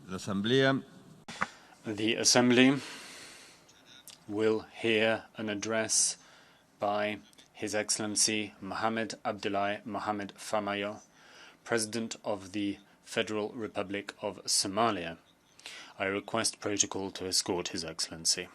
The Assembly will hear an address by His Excellency Mohamed Abdullahi Mohamed Farmajo, President of the Federal Republic of Somalia. I request protocol to escort His Excellency.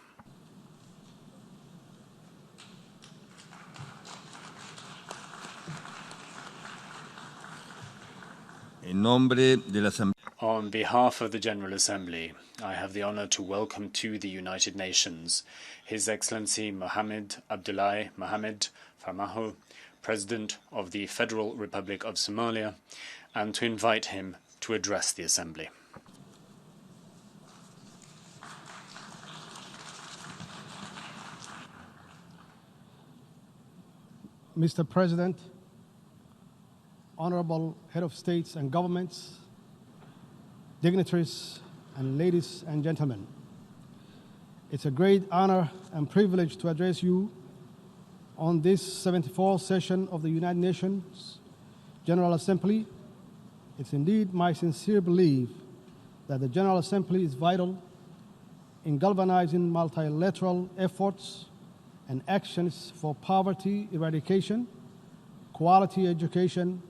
On behalf of the General Assembly, I have the honor to welcome to the United Nations His Excellency Mohamed Abdullahi Mohamed Farmajo, President of the Federal Republic of Somalia, and to invite him to address the Assembly. Mr. President, Honorable Head of States and Governments, dignitaries, and ladies and gentlemen, it's a great honor and privilege to address you on this 74th session of the United Nations General Assembly. It's indeed my sincere belief that the General Assembly is vital in galvanizing multilateral efforts and actions for poverty eradication, quality education,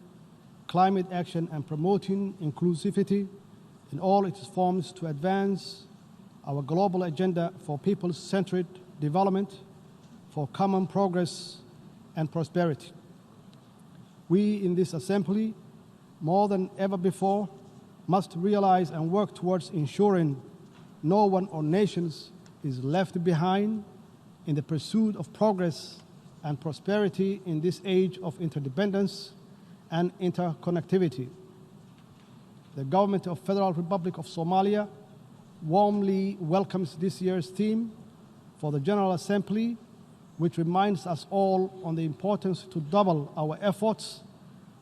climate action, and promoting inclusivity in all its forms to advance our global agenda for people-centered development, for common progress and prosperity. We in this Assembly, more than ever before, must realize and work towards ensuring no one or nations is left behind in the pursuit of progress and prosperity in this age of interdependence and interconnectivity. The government of Federal Republic of Somalia warmly welcomes this year's theme for the General Assembly, which reminds us all on the importance to double our efforts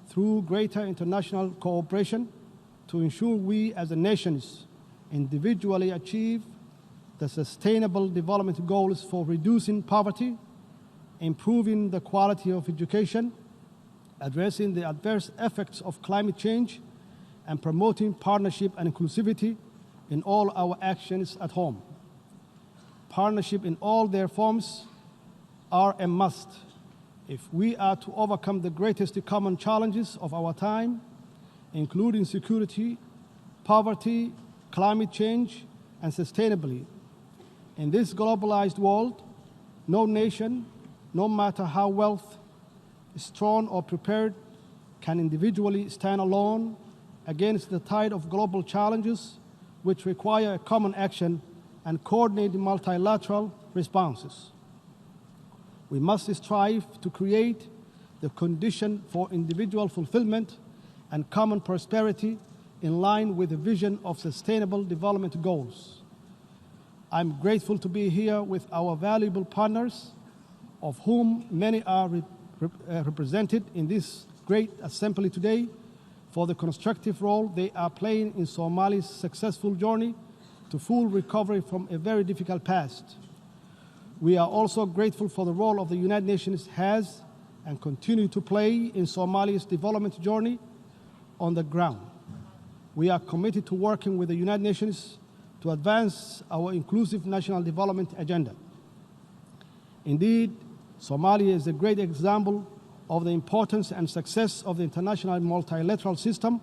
through greater international cooperation to ensure we as a nations individually achieve the sustainable development goals for reducing poverty, improving the quality of education, addressing the adverse effects of climate change, and promoting partnership and inclusivity in all our actions at home. Partnership in all their forms are a must if we are to overcome the greatest common challenges of our time, including security, poverty, climate change, and sustainability. In this globalized world, no nation, no matter how strong or prepared, can individually stand alone against the tide of global challenges which require common action and coordinated multilateral responses. We must strive to create the condition for individual fulfillment and common prosperity in line with the vision of sustainable development goals. I'm grateful to be here with our valuable partners, of whom many are represented in this great assembly today, for the constructive role they are playing in Somalia's successful journey to full recovery from a very difficult past. We are also grateful for the role of the United Nations has and continue to play in Somalia's development journey on the ground. We are committed to working with the United Nations to advance our inclusive national development agenda. Indeed, Somalia is a great example of the importance and success of the international multilateral system,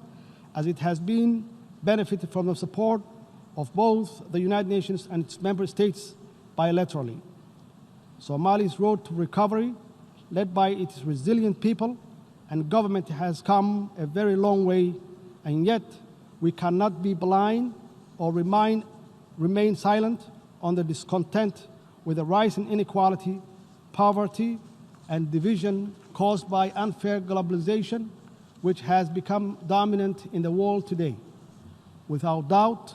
as it has been benefited from the support of both the United Nations and its member states bilaterally. Somalia's road to recovery, led by its resilient people and government, has come a very long way, and yet we cannot be blind or remain silent on the discontent with the rise in inequality, poverty, and division caused by unfair globalization, which has become dominant in the world today. Without doubt,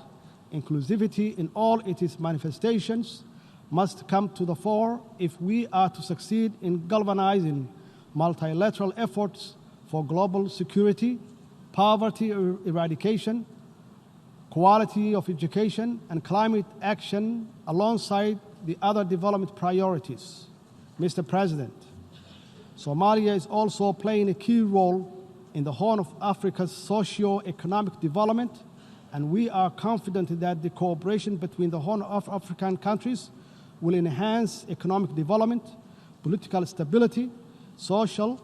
inclusivity in all its manifestations must come to the fore if we are to succeed in galvanizing multilateral efforts for global security, poverty eradication, quality of education, and climate action alongside the other development priorities. Mr. President, Somalia is also playing a key role in the Horn of Africa's socio-economic development and we are confident that the cooperation between the Horn of African countries will enhance economic development, political stability, social,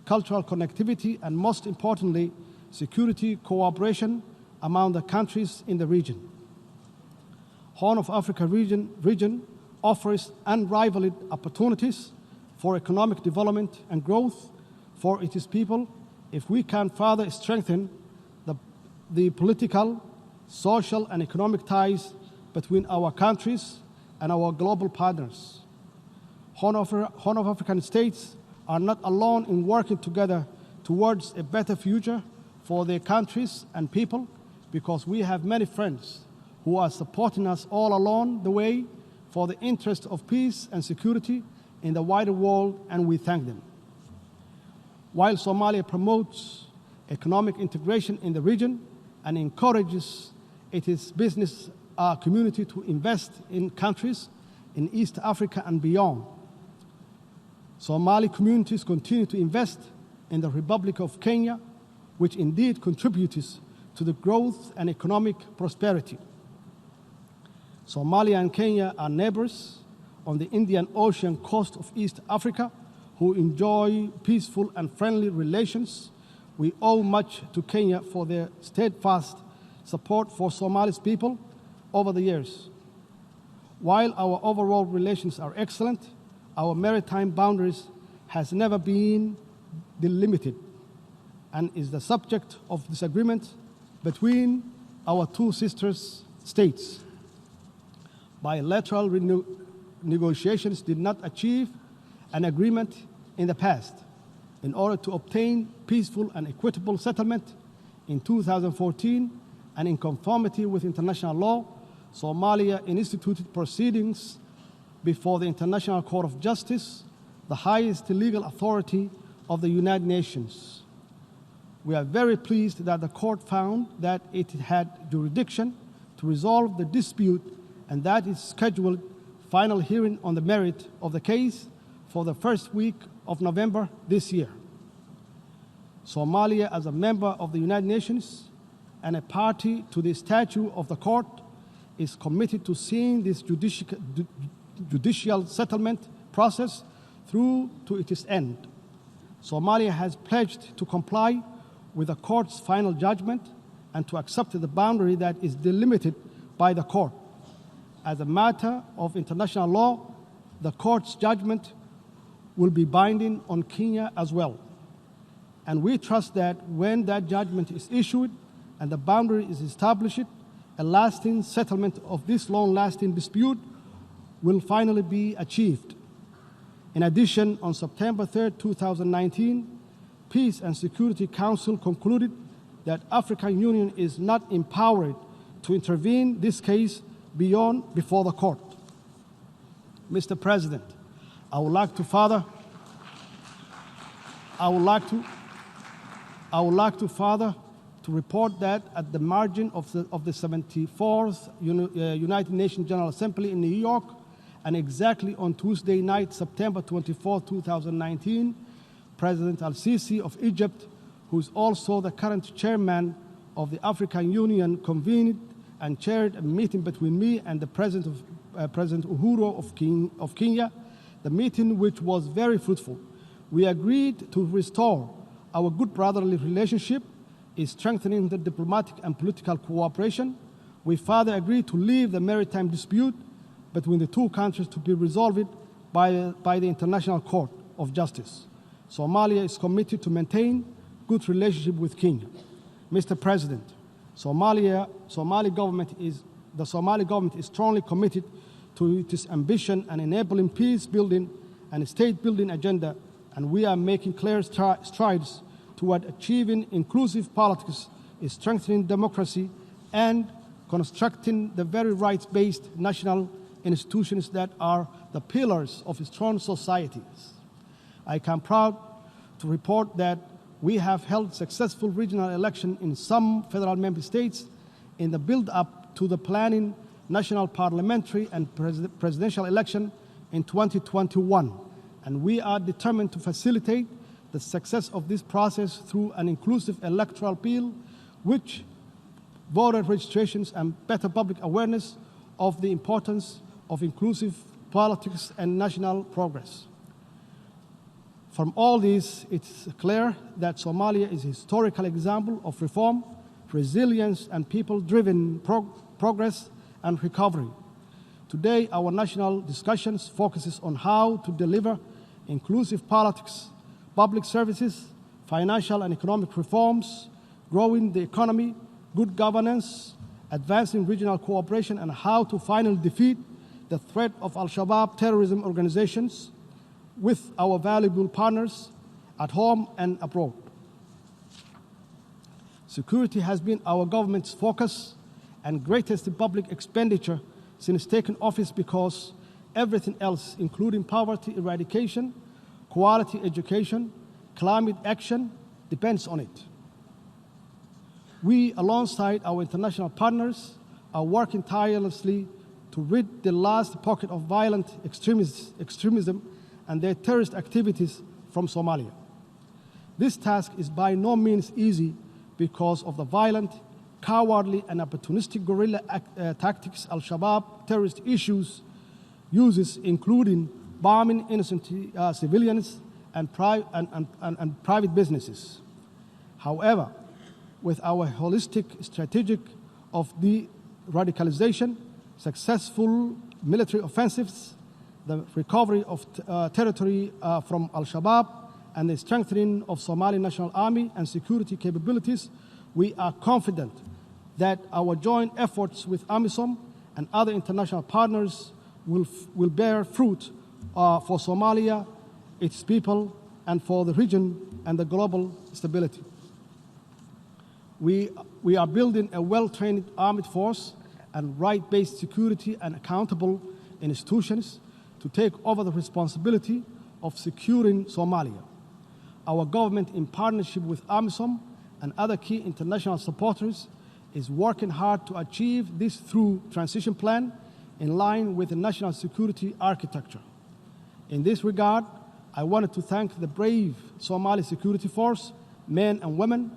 cultural connectivity, and most importantly, security cooperation among the countries in the region. Horn of Africa region offers unrivaled opportunities for economic development and growth for its people if we can further strengthen the political, social, and economic ties between our countries and our global partners. Horn of African states are not alone in working together towards a better future for their countries and people, because we have many friends who are supporting us all along the way for the interest of peace and security in the wider world, and we thank them. While Somalia promotes economic integration in the region and encourages its business community to invest in countries in East Africa and beyond, Somali communities continue to invest in the Republic of Kenya, which indeed contributes to the growth and economic prosperity. Somalia and Kenya are neighbors on the Indian Ocean coast of East Africa who enjoy peaceful and friendly relations. We owe much to Kenya for their steadfast support for Somali's people over the years. While our overall relations are excellent, our maritime boundaries has never been delimited and is the subject of disagreement between our two sister states. Bilateral negotiations did not achieve an agreement in the past. In order to obtain peaceful and equitable settlement in 2014 and in conformity with international law, Somalia instituted proceedings before the International Court of Justice, the highest legal authority of the United Nations. We are very pleased that the court found that it had jurisdiction to resolve the dispute and that it scheduled final hearing on the merit of the case for the first week of November this year. Somalia, as a member of the United Nations and a party to the statute of the court, is committed to seeing this judicial settlement process through to its end. Somalia has pledged to comply with the court's final judgment and to accept the boundary that is delimited by the court. As a matter of international law, the court's judgment will be binding on Kenya as well. And we trust that when that judgment is issued and the boundary is established, a lasting settlement of this long-lasting dispute will finally be achieved. In addition, on September 3, 2019, Peace and Security Council concluded that African Union is not empowered to intervene this case before the court. Mr. President, I would like to report that at the margin of the 74th United Nations General Assembly in New York, and exactly on Tuesday night, September 24, 2019, President Al-Sisi of Egypt, who is also the current chairman of the African Union, convened and chaired a meeting between me and the President Uhuru of Kenya, the meeting which was very fruitful. We agreed to restore our good brotherly relationship, is strengthening the diplomatic and political cooperation. We further agreed to leave the maritime dispute between the two countries to be resolved by the International Court of Justice. Somalia is committed to maintain good relationship with Kenya. Mr. President, the Somali government is strongly committed to its ambition and enabling peace building and state building agenda, and we are making clear strides toward achieving inclusive politics, strengthening democracy, and constructing the very rights-based national institutions that are the pillars of strong societies. I am proud to report that we have held successful regional elections in some federal member states in the build-up to the planning national parliamentary and presidential election in 2021, and we are determined to facilitate the success of this process through an inclusive electoral bill which voter registrations, and better public awareness of the importance of inclusive politics and national progress. From all this, it's clear that Somalia is a historical example of reform, resilience, and people-driven progress and recovery. Today, our national discussions focuses on how to deliver inclusive politics, public services, financial and economic reforms, growing the economy, good governance, advancing regional cooperation, and how to finally defeat the threat of Al-Shabaab terrorism organizations with our valuable partners at home and abroad. Security has been our government's focus and greatest public expenditure since taking office because everything else, including poverty eradication, quality education, climate action, depends on it. We, alongside our international partners, are working tirelessly to rid the last pocket of violent extremism and their terrorist activities from Somalia. This task is by no means easy because of the violent, cowardly, and opportunistic guerrilla tactics Al-Shabaab terrorist uses, including bombing innocent civilians and private businesses. However, with our holistic strategy of de-radicalization, successful military offensives, the recovery of territory from Al-Shabaab, and the strengthening of Somali National Army and security capabilities, we are confident that our joint efforts with AMISOM and other international partners will bear fruit for Somalia, its people, and for the region and the global stability. We are building a well-trained armed force and right-based security and accountable institutions to take over the responsibility of securing Somalia. Our government, in partnership with AMISOM and other key international supporters, is working hard to achieve this through transition plan in line with the national security architecture. In this regard, I wanted to thank the brave Somali security force, men and women,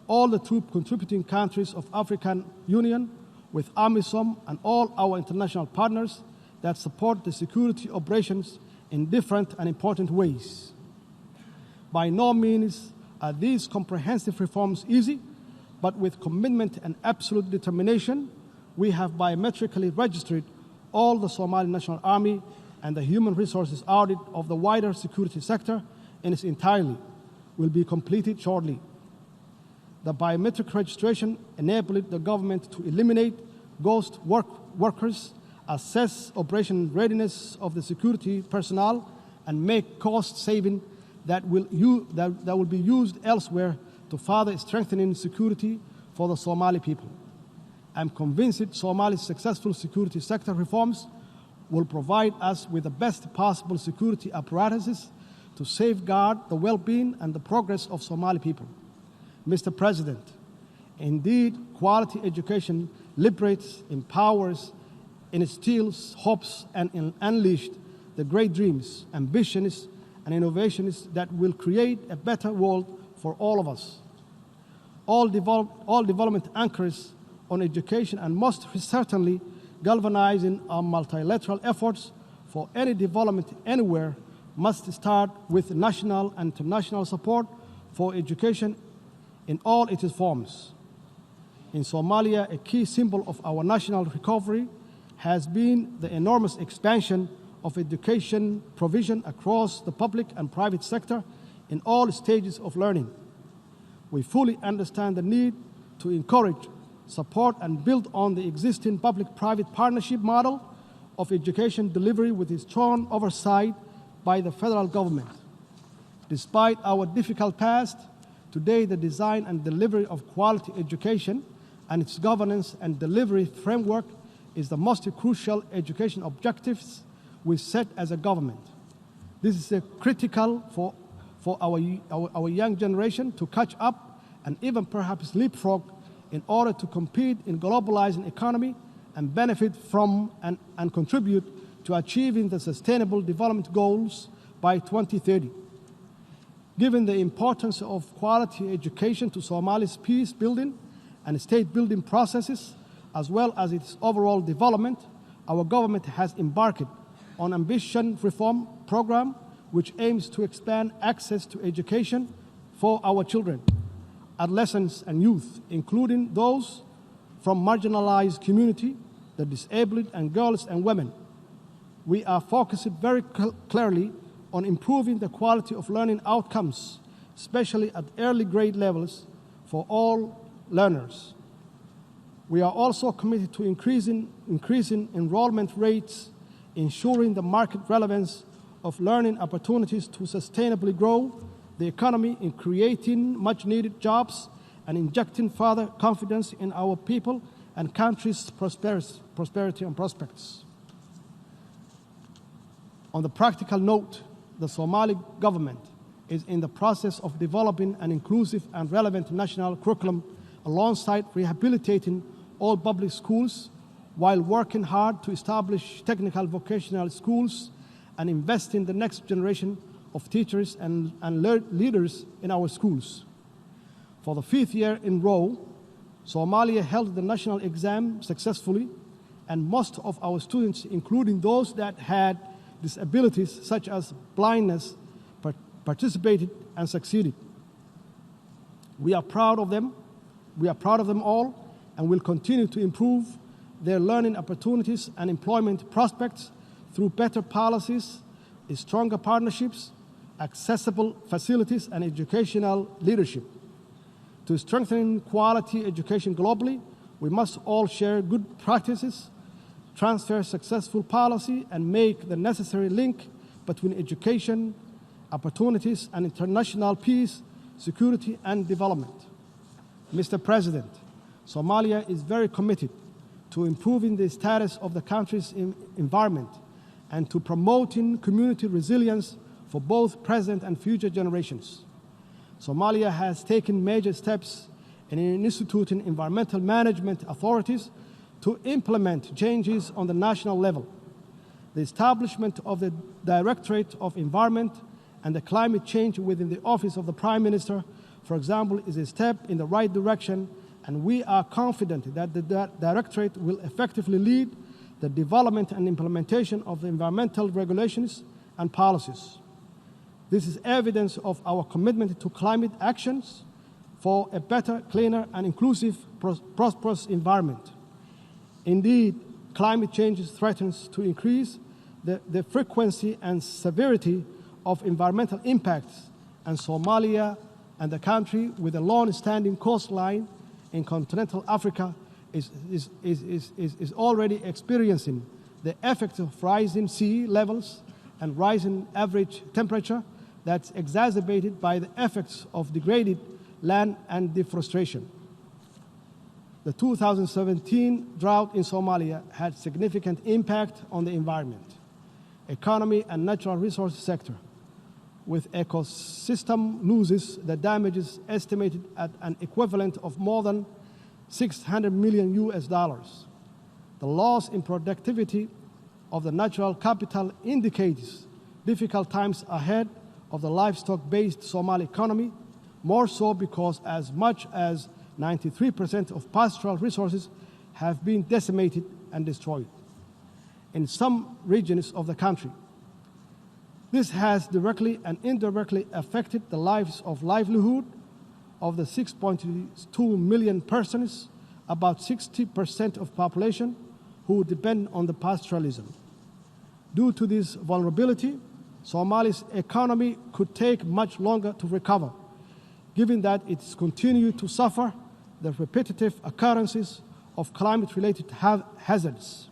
all the troop contributing countries of African Union, with AMISOM and all our international partners that support the security operations in different and important ways. By no means are these comprehensive reforms easy, but with commitment and absolute determination, we have biometrically registered all the Somali National Army, and the human resources audit of the wider security sector in its entirety will be completed shortly. The biometric registration enabled the government to eliminate ghost workers, assess operation readiness of the security personnel, and make cost saving that will be used elsewhere to further strengthening security for the Somali people. I'm convinced Somali's successful security sector reforms will provide us with the best possible security apparatuses to safeguard the well-being and the progress of Somali people. Mr. President, indeed, quality education liberates, empowers, instills hopes, and unleashes the great dreams, ambitions, and innovations that will create a better world for all of us. All development anchors on education and most certainly galvanizing our multilateral efforts for any development anywhere must start with national and international support for education in all its forms. In Somalia, a key symbol of our national recovery has been the enormous expansion of education provision across the public and private sector in all stages of learning. We fully understand the need to encourage, support, and build on the existing public-private partnership model of education delivery with strong oversight by the federal government. Despite our difficult past, today the design and delivery of quality education and its governance and delivery framework is the most crucial education objectives we set as a government. This is critical for our young generation to catch up and even perhaps leapfrog in order to compete in globalizing economy and benefit from and contribute to achieving the Sustainable Development Goals by 2030. Given the importance of quality education to Somali's peace building and state-building processes, as well as its overall development, our government has embarked on an ambitious reform program which aims to expand access to education for our children, adolescents, and youth, including those from marginalized communities, the disabled, and girls and women. We are focused very clearly on improving the quality of learning outcomes, especially at early grade levels for all learners. We are also committed to increasing enrollment rates, ensuring the market relevance of learning opportunities to sustainably grow the economy in creating much-needed jobs and injecting further confidence in our people and country's prosperity and prospects. On the practical note, the Somali government is in the process of developing an inclusive and relevant national curriculum alongside rehabilitating all public schools while working hard to establish technical vocational schools and invest in the next generation of teachers and leaders in our schools. For the 5th year in a row, Somalia held the national exam successfully, and most of our students, including those that had disabilities such as blindness, participated and succeeded. We are proud of them. We are proud of them all, and will continue to improve their learning opportunities and employment prospects through better policies, stronger partnerships, accessible facilities, and educational leadership. To strengthen quality education globally, we must all share good practices, transfer successful policy, and make the necessary link between education, opportunities, and international peace, security, and development. Mr. President, Somalia is very committed to improving the status of the country's environment and to promoting community resilience for both present and future generations. Somalia has taken major steps in instituting environmental management authorities to implement changes on the national level. The establishment of the Directorate of Environment and the Climate Change within the Office of the Prime Minister, for example, is a step in the right direction, and we are confident that the Directorate will effectively lead the development and implementation of the environmental regulations and policies. This is evidence of our commitment to climate actions for a better, cleaner, and inclusive, prosperous environment. Indeed, climate change threatens to increase the frequency and severity of environmental impacts, and Somalia and the country with a long-standing coastline in continental Africa is already experiencing the effects of rising sea levels and rising average temperature that's exacerbated by the effects of degraded land and deforestation. The 2017 drought in Somalia had significant impact on the environment, economy, and natural resource sector, with ecosystem losses that damages estimated at an equivalent of more than $600 million. The loss in productivity of the natural capital indicates difficult times ahead of the livestock-based Somali economy, more so because as much as 93% of pastoral resources have been decimated and destroyed in some regions of the country. This has directly and indirectly affected the livelihood of the 6.2 million persons, about 60% of population, who depend on the pastoralism. Due to this vulnerability, Somalia's economy could take much longer to recover, given that it's continued to suffer the repetitive occurrences of climate-related hazards.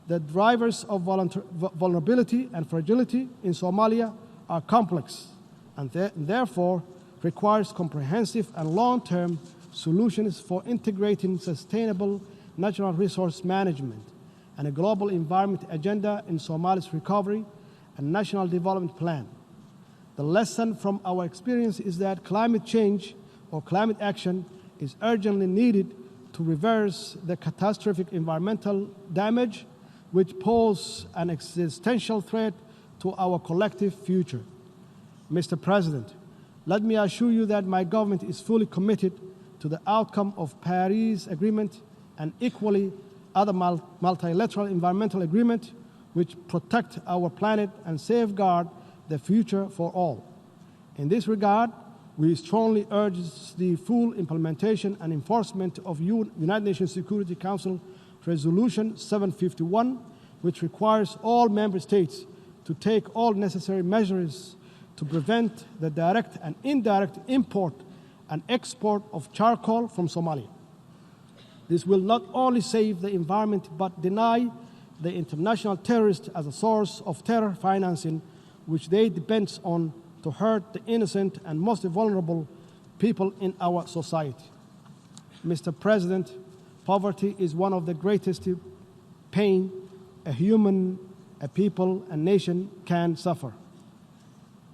The drivers of vulnerability and fragility in Somalia are complex and therefore requires comprehensive and long-term solutions for integrating sustainable natural resource management and a global environment agenda in Somalia's recovery and national development plan. The lesson from our experience is that climate change or climate action is urgently needed to reverse the catastrophic environmental damage which pose an existential threat to our collective future. Mr. President, let me assure you that my government is fully committed to the outcome of Paris Agreement and equally other multilateral environmental agreements which protect our planet and safeguard the future for all. In this regard, we strongly urge the full implementation and enforcement of United Nations Security Council Resolution 751, which requires all member states to take all necessary measures to prevent the direct and indirect import and export of charcoal from Somalia. This will not only save the environment but deny the international terrorists as a source of terror financing, which they depend on to hurt the innocent and most vulnerable people in our society. Mr. President, poverty is one of the greatest pain a human, a people, a nation can suffer.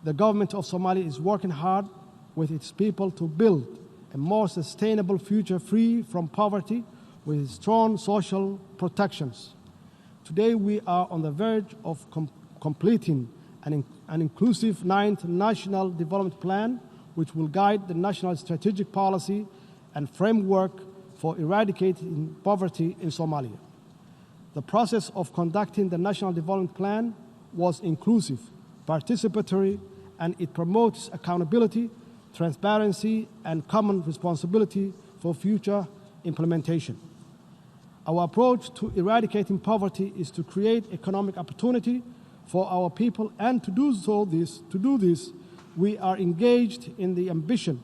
The government of Somalia is working hard with its people to build a more sustainable future free from poverty with strong social protections. Today we are on the verge of completing an inclusive 9th National Development Plan, which will guide the national strategic policy and framework for eradicating poverty in Somalia. The process of conducting the National Development Plan was inclusive, participatory, and it promotes accountability, transparency, and common responsibility for future implementation. Our approach to eradicating poverty is to create economic opportunity for our people, and to do this, we are engaged in the ambitious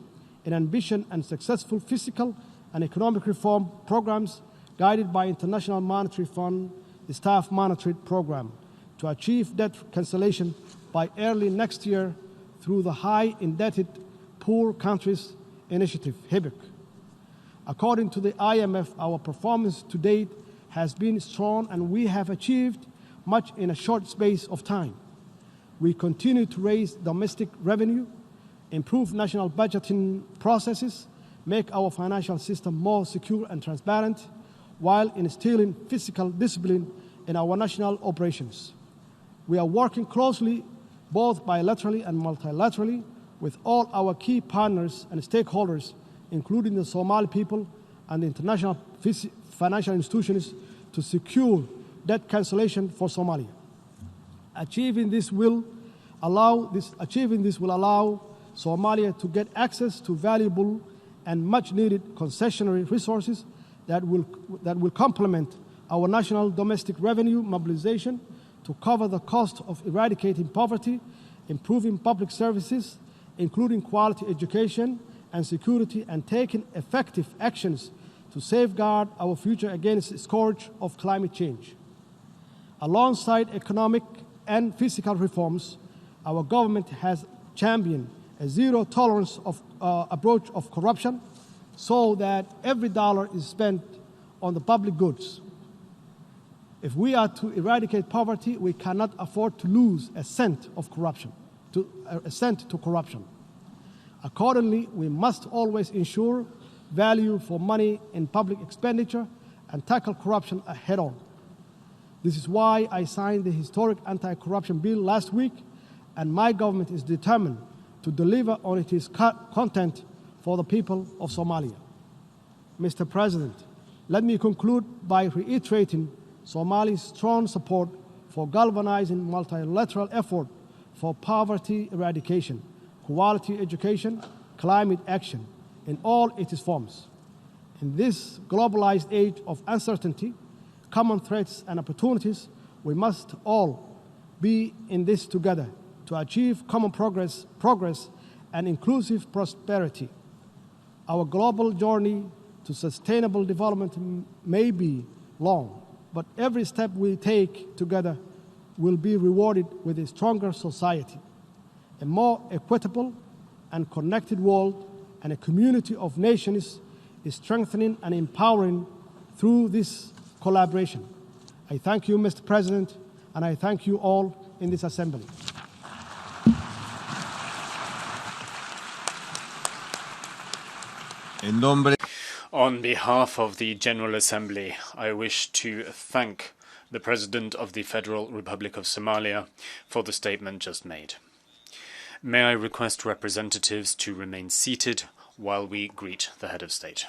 and successful fiscal and economic reform programs guided by International Monetary Fund, the Staff Monetary Program, to achieve debt cancellation by early next year through the High Indebted Poor Countries Initiative, HIBIC. According to the IMF, our performance to date has been strong and we have achieved much in a short space of time. We continue to raise domestic revenue, improve national budgeting processes, make our financial system more secure and transparent, while instilling fiscal discipline in our national operations. We are working closely, both bilaterally and multilaterally, with all our key partners and stakeholders, including the Somali people and the international financial institutions, to secure debt cancellation for Somalia. Achieving this will allow Somalia to get access to valuable and much-needed concessionary resources that will complement our national domestic revenue mobilization to cover the cost of eradicating poverty, improving public services, including quality education and security, and taking effective actions to safeguard our future against the scourge of climate change. Alongside economic and fiscal reforms, our government has championed a zero-tolerance approach of corruption so that every dollar is spent on the public goods. If we are to eradicate poverty, we cannot afford to lose a cent to corruption. Accordingly, we must always ensure value for money in public expenditure and tackle corruption head-on. This is why I signed the historic anti-corruption bill last week, and my government is determined to deliver on its content for the people of Somalia. Mr. President, let me conclude by reiterating Somalia's strong support for galvanizing multilateral effort for poverty eradication, quality education, climate action in all its forms. In this globalized age of uncertainty, common threats and opportunities, we must all be in this together to achieve common progress and inclusive prosperity. Our global journey to sustainable development may be long, but every step we take together will be rewarded with a stronger society, a more equitable and connected world, and a community of nations is strengthening and empowering through this collaboration. I thank you, Mr. President, and I thank you all in this assembly. On behalf of the General Assembly, I wish to thank the President of the Federal Republic of Somalia for the statement just made. May I request representatives to remain seated while we greet the head of state.